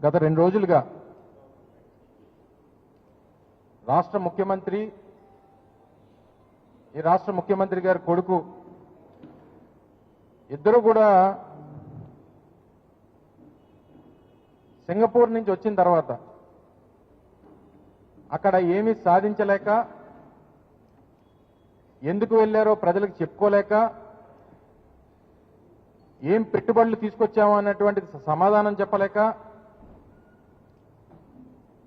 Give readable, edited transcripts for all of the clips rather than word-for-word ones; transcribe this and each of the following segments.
గత 2 రోజులుగా రాష్ట్ర ముఖ్యమంత్రి ఈ రాష్ట్ర ముఖ్యమంత్రి గారి కొడుకు ఇద్దరు కూడా సింగపూర్ నుంచి వచ్చిన తర్వాత అక్కడ ఏమీ సాధించలేక ఎందుకు వెళ్ళారో ప్రజలకు చెప్పుకోలేక ఏం పెట్టుబడులు తీసుకొచ్చామో అన్నటువంటి సమాధానం చెప్పలేక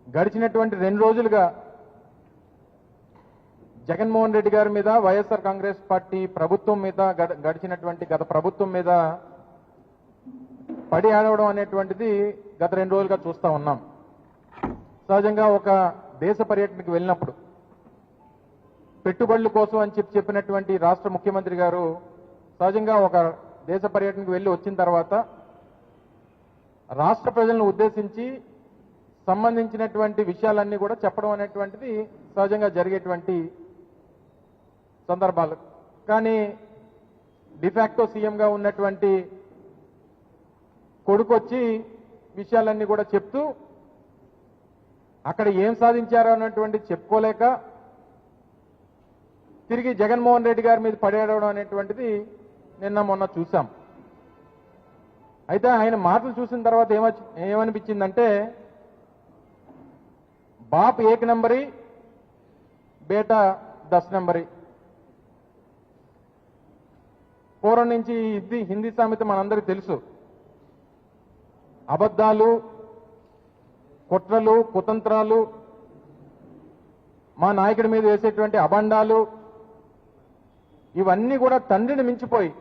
గడిచినటువంటి 2 రోజులుగా జగన్మోహన్ రెడ్డి గారి మీద వైఎస్ఆర్ కాంగ్రెస్ పార్టీ ప్రభుత్వం మీద గడిచినటువంటి గత ప్రభుత్వం మీద పడి ఆడవడం అనేటువంటిది గత 2 రోజులుగా చూస్తా ఉన్నాం. సహజంగా ఒక దేశ పర్యటనకు వెళ్ళినప్పుడు పెట్టుబడుల కోసం అని చెప్పినటువంటి రాష్ట్ర ముఖ్యమంత్రి గారు సహజంగా ఒక దేశ పర్యటనకు వెళ్ళి వచ్చిన తర్వాత రాష్ట్ర ప్రజలను ఉద్దేశించి సంబంధించినటువంటి విషయాలన్నీ కూడా చెప్పడం అనేటువంటిది సహజంగా జరిగేటువంటి సందర్భాలు. కానీ డిఫాక్టో సీఎంగా ఉన్నటువంటి కొడుకు వచ్చి విషయాలన్నీ కూడా చెప్తూ అక్కడ ఏం సాధించారో అన్నటువంటిది చెప్పుకోలేక తిరిగి జగన్మోహన్ రెడ్డి గారి మీద పడేయడం అనేటువంటిది నిన్న మొన్న చూసాం. అయితే ఆయన మాటలు చూసిన తర్వాత ఏమనిపించిందంటే బాప్ 1 నంబరీ బేటా 10 నంబరీ. పూర్వం నుంచి హిందీ సామెత మనందరికీ తెలుసు. అబద్ధాలు, కుట్రలు, కుతంత్రాలు, మా నాయకుడి మీద వేసేటువంటి అబండాలు ఇవన్నీ కూడా తండ్రిని మించిపోయి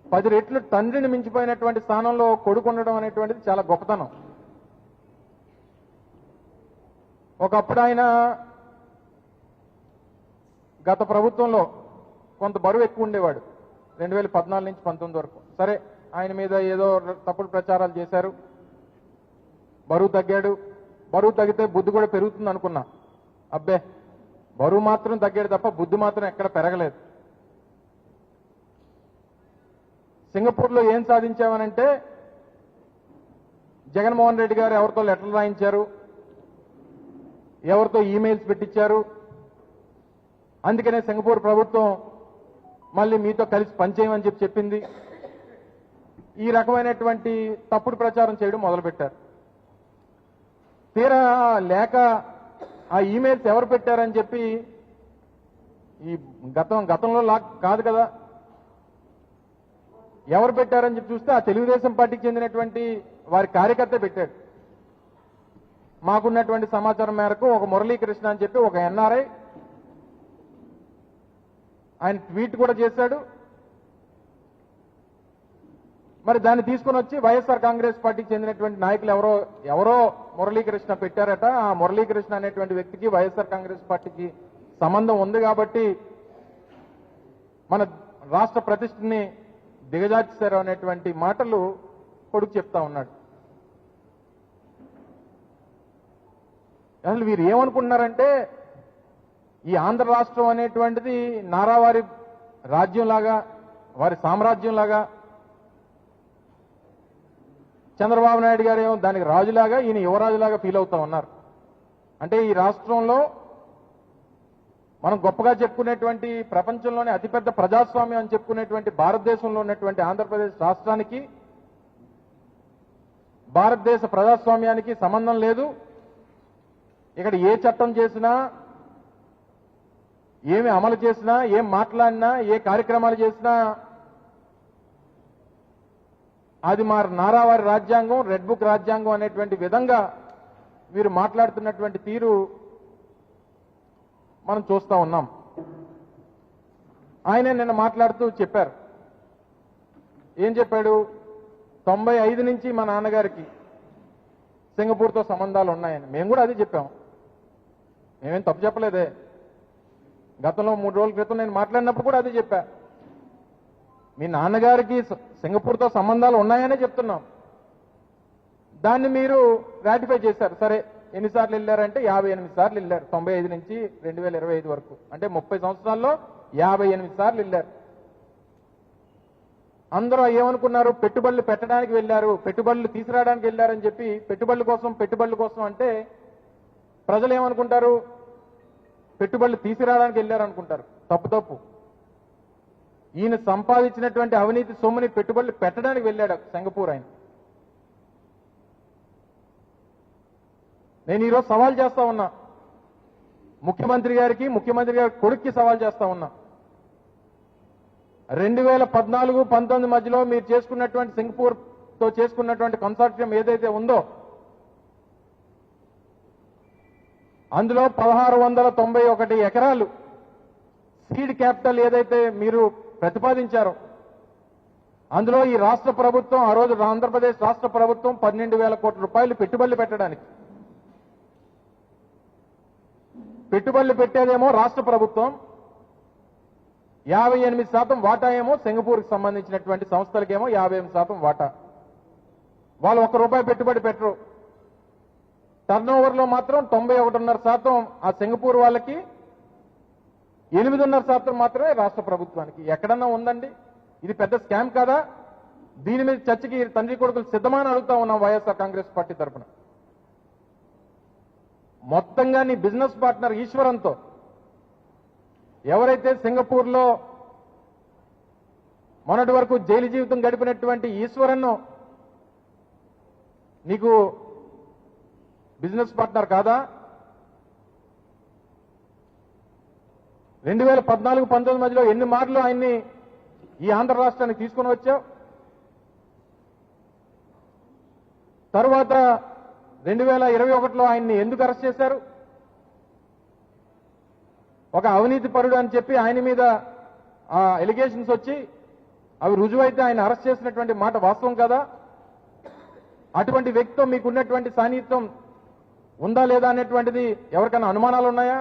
10 రెట్లు తండ్రిని మించిపోయినటువంటి స్థానంలో కొడుకు ఉండడం అనేటువంటిది చాలా గొప్పతనం. ఒకప్పుడు ఆయన గత ప్రభుత్వంలో కొంత బరువు ఎక్కువ ఉండేవాడు 2014 నుంచి 19 వరకు. సరే, ఆయన మీద ఏదో తప్పుడు ప్రచారాలు చేశారు, బరువు తగ్గాడు. బరువు తగ్గితే బుద్ధి కూడా పెరుగుతుంది అనుకున్నా. అబ్బే, బరువు మాత్రం తగ్గాడు తప్ప బుద్ధి మాత్రం ఎక్కడ పెరగలేదు. సింగపూర్లో ఏం సాధించామనంటే జగన్మోహన్ రెడ్డి గారు ఎవరితో లెటర్లు రాయించారు, ఎవరితో ఈమెయిల్స్ పెట్టించారు. అందుకనే సింగపూర్ ప్రభుత్వం మళ్ళీ మీతో కలిసి పనిచేయమని చెప్పింది. ఈ రకమైనటువంటి తప్పుడు ప్రచారం చేయడం మొదలుపెట్టారు. తీరా లేక ఆ ఈమెయిల్స్ ఎవరు పెట్టారని చెప్పి ఈ గతంలో కాదు కదా, ఎవరు పెట్టారని చెప్పి చూస్తే ఆ తెలుగుదేశం పార్టీకి చెందినటువంటి వారి కార్యకర్త పెట్టాడు. మాకున్నటువంటి సమాచారం మేరకు ఒక మురళీకృష్ణ అని చెప్పి ఒక ఎన్ఆర్ఐ ఆయన ట్వీట్ కూడా చేశాడు. మరి దాన్ని తీసుకుని వచ్చి వైఎస్ఆర్ కాంగ్రెస్ పార్టీకి చెందినటువంటి నాయకులు ఎవరో మురళీకృష్ణ పెట్టారట. ఆ మురళీకృష్ణ అనేటువంటి వ్యక్తికి వైఎస్ఆర్ కాంగ్రెస్ పార్టీకి సంబంధం ఉంది కాబట్టి మన రాష్ట్ర ప్రతిష్టని దిగజార్చారు అనేటువంటి మాటలు కొడుకు చెప్తా ఉన్నాడు. అసలు వీరు ఏమనుకుంటున్నారంటే ఈ ఆంధ్ర రాష్ట్రం అనేటువంటిది నారావారి రాజ్యంలాగా, వారి సామ్రాజ్యంలాగా, చంద్రబాబు నాయుడు గారు ఏమో దానికి రాజులాగా, ఈయన యువరాజులాగా ఫీల్ అవుతా ఉన్నారు. అంటే ఈ రాష్ట్రంలో మనం గొప్పగా చెప్పుకునేటువంటి ప్రపంచంలోనే అతిపెద్ద ప్రజాస్వామ్యం అని చెప్పుకునేటువంటి భారతదేశంలో ఉన్నటువంటి ఆంధ్రప్రదేశ్ రాష్ట్రానికి భారతదేశ ప్రజాస్వామ్యానికి సంబంధం లేదు. ఇక్కడ ఏ చట్టం చేసినా, ఏమి అమలు చేసినా, ఏం మాట్లాడినా, ఏ కార్యక్రమాలు చేసినా అది మా నారావారి రాజ్యాంగం, రెడ్ బుక్ రాజ్యాంగం అనేటువంటి విధంగా వీరు మాట్లాడుతున్నటువంటి తీరు మనం చూస్తా ఉన్నాం. ఆయనే నిన్న మాట్లాడుతూ చెప్పారు. ఏం చెప్పాడు? 95 నుంచి మా నాన్నగారికి సింగపూర్తో సంబంధాలు ఉన్నాయని. మేము కూడా అదే చెప్పాం, మేమేం తప్పు చెప్పలేదే. గతంలో 3 రోజుల క్రితం నేను మాట్లాడినప్పుడు కూడా అదే చెప్పా. మీ నాన్నగారికి సింగపూర్తో సంబంధాలు ఉన్నాయనే చెప్తున్నాం. దాన్ని మీరు రాటిఫై చేశారు. సరే, ఎన్నిసార్లు వెళ్ళారంటే 58 సార్లు వెళ్ళారు 95 నుంచి 2025 వరకు. అంటే 30 సంవత్సరాల్లో 58 సార్లు వెళ్ళారు. అందరూ ఏమనుకున్నారు, పెట్టుబడులు పెట్టడానికి వెళ్ళారు, పెట్టుబడులు తీసుకురావడానికి వెళ్ళారని చెప్పి పెట్టుబడుల కోసం అంటే ప్రజలు ఏమనుకుంటారు, పెట్టుబడులు తీసుకురావడానికి వెళ్ళారనుకుంటారు. తప్పు. ఈయన సంపాదించినటువంటి అవినీతి సొమ్ముని పెట్టుబడులు పెట్టడానికి వెళ్ళాడు సింగపూర్ ఆయన. నేను ఈరోజు సవాల్ చేస్తా ఉన్నా ముఖ్యమంత్రి గారి కొడుక్కి సవాల్ చేస్తా ఉన్నా. 2014-19 మధ్యలో మీరు చేసుకున్నటువంటి సింగపూర్ తో చేసుకున్నటువంటి కన్సార్టియం ఏదైతే ఉందో అందులో 1691 ఎకరాలు సీడ్ క్యాపిటల్ ఏదైతే మీరు ప్రతిపాదించారో అందులో ఈ రాష్ట్ర ప్రభుత్వం, ఆ రోజు ఆంధ్రప్రదేశ్ రాష్ట్ర ప్రభుత్వం 12,000 కోట్ల రూపాయలు పెట్టుబడులు పెట్టడానికి, పెట్టుబడులు పెట్టేదేమో రాష్ట్ర ప్రభుత్వం, 58% వాటా ఏమో సింగపూర్కి సంబంధించినటువంటి సంస్థలకేమో 58% వాటా. వాళ్ళు ₹1 పెట్టుబడి పెట్టరు. టర్నోవర్లో మాత్రం 91.5% ఆ సింగపూర్ వాళ్ళకి, 8.5% మాత్రమే రాష్ట్ర ప్రభుత్వానికి. ఎక్కడన్నా ఉందండి? ఇది పెద్ద స్కామ్ కాదా? దీని మీద చర్చకి తండ్రి కొడుకులు సిద్ధమని అడుగుతా ఉన్నాం వైఎస్ఆర్ కాంగ్రెస్ పార్టీ తరఫున. మొత్తంగా నీ బిజినెస్ పార్ట్నర్ ఈశ్వరంతో, ఎవరైతే సింగపూర్లో మొన్నటి వరకు జైలు జీవితం గడిపినటువంటి ఈశ్వరన్ను నీకు బిజినెస్ పార్ట్నర్ కాదా? 2014-19 మధ్యలో ఎన్ని మార్లు ఆయన్ని ఈ ఆంధ్ర రాష్ట్రానికి తీసుకుని వచ్చావు? తరువాత 2021లో ఆయన్ని ఎందుకు అరెస్ట్ చేశారు? ఒక అవినీతి పరుడు అని చెప్పి ఆయన మీద ఎలిగేషన్స్ వచ్చి అవి రుజువైతే ఆయన అరెస్ట్ చేసినటువంటి మాట వాస్తవం కదా? అటువంటి వ్యక్తితో మీకున్నటువంటి సాన్నిహిత్యం ఉందా లేదా అనేటువంటిది ఎవరికైనా అనుమానాలు ఉన్నాయా?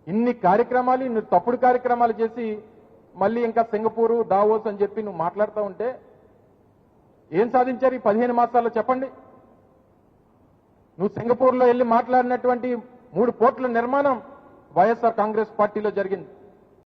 ఇన్ని కార్యక్రమాలు, ఇన్ని తప్పుడు కార్యక్రమాలు చేసి మళ్ళీ ఇంకా సింగపూరు, దావోస్ అని చెప్పి నువ్వు మాట్లాడుతూ ఉంటే ఏం సాధించారు ఈ 15 మాసాల్లో చెప్పండి. నువ్వు సింగపూర్లో వెళ్ళి మాట్లాడినటువంటి 3 పోర్టుల నిర్మాణం వైఎస్ఆర్ కాంగ్రెస్ పార్టీలో జరిగింది.